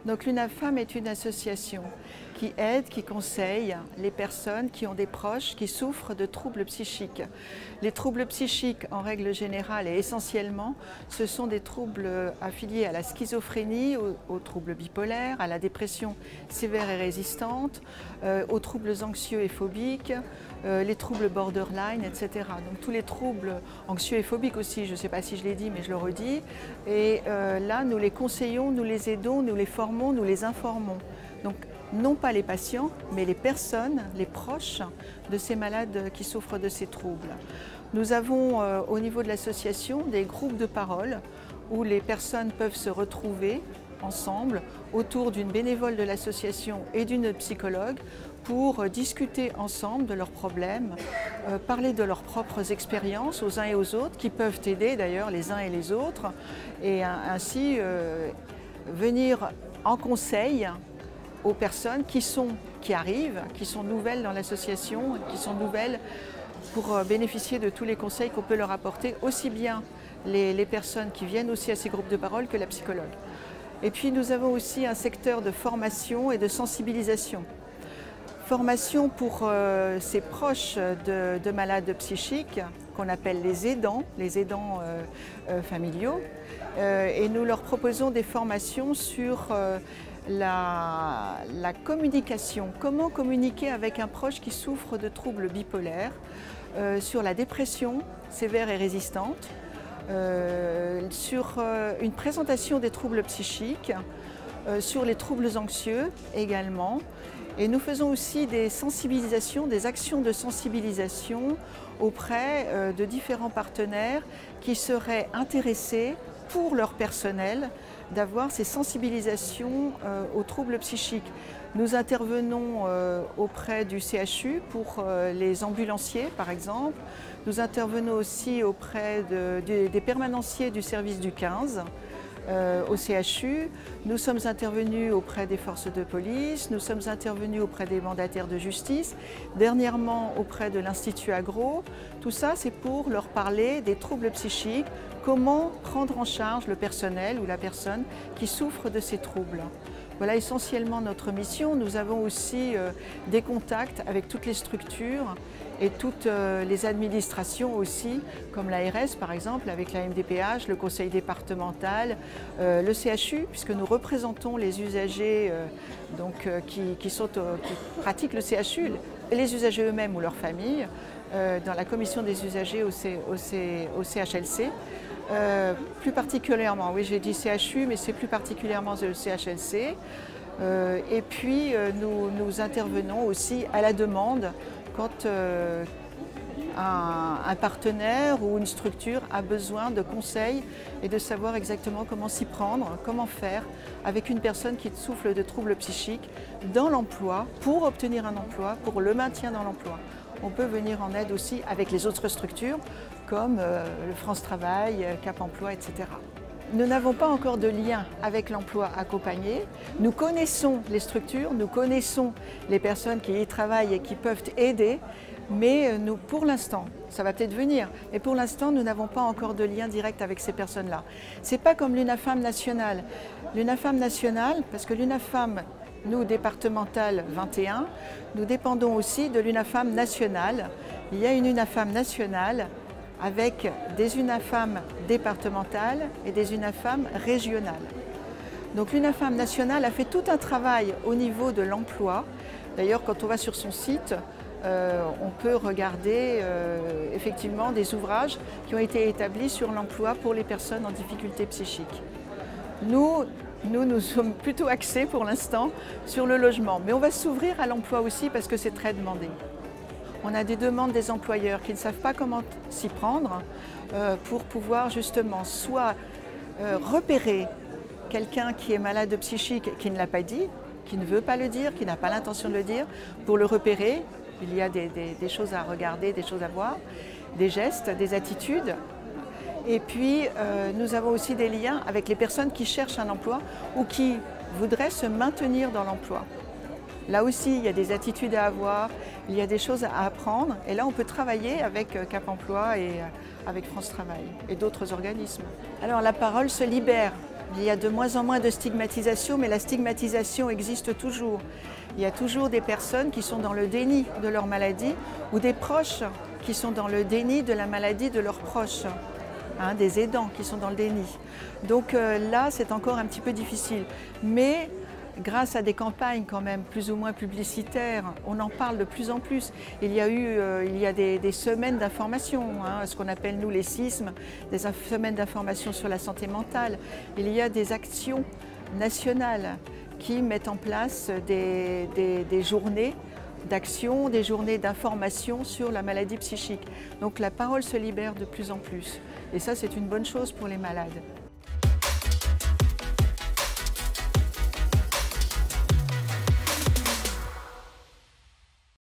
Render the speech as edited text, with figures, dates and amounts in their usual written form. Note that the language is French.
Donc l'UNAFAM est une association qui aide, qui conseille les personnes qui ont des proches qui souffrent de troubles psychiques. Les troubles psychiques, en règle générale et essentiellement, ce sont des troubles affiliés à la schizophrénie, aux troubles bipolaires, à la dépression sévère et résistante, aux troubles anxieux et phobiques, les troubles borderline, etc. Donc tous les troubles anxieux et phobiques aussi, je ne sais pas si je l'ai dit, mais je le redis. Et là, nous les conseillons, nous les aidons, nous les formons, nous les informons. Donc non pas les patients, mais les personnes, les proches de ces malades qui souffrent de ces troubles. Nous avons au niveau de l'association des groupes de parole où les personnes peuvent se retrouver ensemble autour d'une bénévole de l'association et d'une psychologue pour discuter ensemble de leurs problèmes, parler de leurs propres expériences aux uns et aux autres, qui peuvent aider d'ailleurs les uns et les autres, et ainsi venir en conseil aux personnes qui arrivent, qui sont nouvelles dans l'association, qui sont nouvelles pour bénéficier de tous les conseils qu'on peut leur apporter, aussi bien les personnes qui viennent aussi à ces groupes de parole que la psychologue. Et puis nous avons aussi un secteur de formation et de sensibilisation. Formation pour ces proches de malades psychiques qu'on appelle les aidants familiaux. Et nous leur proposons des formations sur la communication, comment communiquer avec un proche qui souffre de troubles bipolaires, sur la dépression sévère et résistante, sur une présentation des troubles psychiques, sur les troubles anxieux également. Et nous faisons aussi des sensibilisations, des actions de sensibilisation auprès de différents partenaires qui seraient intéressés pour leur personnel d'avoir ces sensibilisations aux troubles psychiques. Nous intervenons auprès du CHU pour les ambulanciers par exemple. Nous intervenons aussi auprès des permanenciers du service du 15 au CHU. Nous sommes intervenus auprès des forces de police, nous sommes intervenus auprès des mandataires de justice, dernièrement auprès de l'Institut Agro. Tout ça, c'est pour leur parler des troubles psychiques, comment prendre en charge le personnel ou la personne qui souffre de ces troubles. Voilà essentiellement notre mission. Nous avons aussi des contacts avec toutes les structures et toutes les administrations aussi, comme l'ARS par exemple, avec la MDPH, le conseil départemental, le CHU, puisque nous représentons les usagers qui pratiquent le CHU, les usagers eux-mêmes ou leurs familles, dans la commission des usagers au CHLC. Plus particulièrement, oui j'ai dit CHU, mais c'est plus particulièrement le CHLC. Et puis nous intervenons aussi à la demande quand un partenaire ou une structure a besoin de conseils et de savoir exactement comment s'y prendre, comment faire avec une personne qui souffre de troubles psychiques dans l'emploi, pour obtenir un emploi, pour le maintien dans l'emploi. On peut venir en aide aussi avec les autres structures comme le France Travail, Cap Emploi, etc. Nous n'avons pas encore de lien avec l'emploi accompagné. Nous connaissons les structures, nous connaissons les personnes qui y travaillent et qui peuvent aider, mais nous, pour l'instant, ça va peut-être venir, mais pour l'instant, nous n'avons pas encore de lien direct avec ces personnes-là. Ce n'est pas comme l'UNAFAM nationale. L'UNAFAM nationale, parce que l'UNAFAM, nous, départementale 21, nous dépendons aussi de l'UNAFAM nationale. Il y a une UNAFAM nationale avec des UNAFAM départementales et des UNAFAM régionales. Donc l'UNAFAM nationale a fait tout un travail au niveau de l'emploi. D'ailleurs, quand on va sur son site, on peut regarder effectivement des ouvrages qui ont été établis sur l'emploi pour les personnes en difficulté psychique. Nous sommes plutôt axés pour l'instant sur le logement, mais on va s'ouvrir à l'emploi aussi parce que c'est très demandé. On a des demandes des employeurs qui ne savent pas comment s'y prendre pour pouvoir justement soit repérer quelqu'un qui est malade psychique qui ne l'a pas dit, qui ne veut pas le dire, qui n'a pas l'intention de le dire. Pour le repérer, il y a des choses à regarder, des choses à voir, des gestes, des attitudes. Et puis nous avons aussi des liens avec les personnes qui cherchent un emploi ou qui voudraient se maintenir dans l'emploi. Là aussi, il y a des attitudes à avoir, il y a des choses à apprendre. Et là, on peut travailler avec Cap Emploi et avec France Travail et d'autres organismes. Alors, la parole se libère. Il y a de moins en moins de stigmatisation, mais la stigmatisation existe toujours. Il y a toujours des personnes qui sont dans le déni de leur maladie ou des proches qui sont dans le déni de la maladie de leurs proches. Des aidants qui sont dans le déni. Donc là, c'est encore un petit peu difficile. Mais grâce à des campagnes quand même plus ou moins publicitaires, on en parle de plus en plus. Il y a des semaines d'information, ce qu'on appelle nous les SISM, des semaines d'information sur la santé mentale. Il y a des actions nationales qui mettent en place des journées d'action, des journées d'information sur la maladie psychique. Donc la parole se libère de plus en plus. Et ça, c'est une bonne chose pour les malades.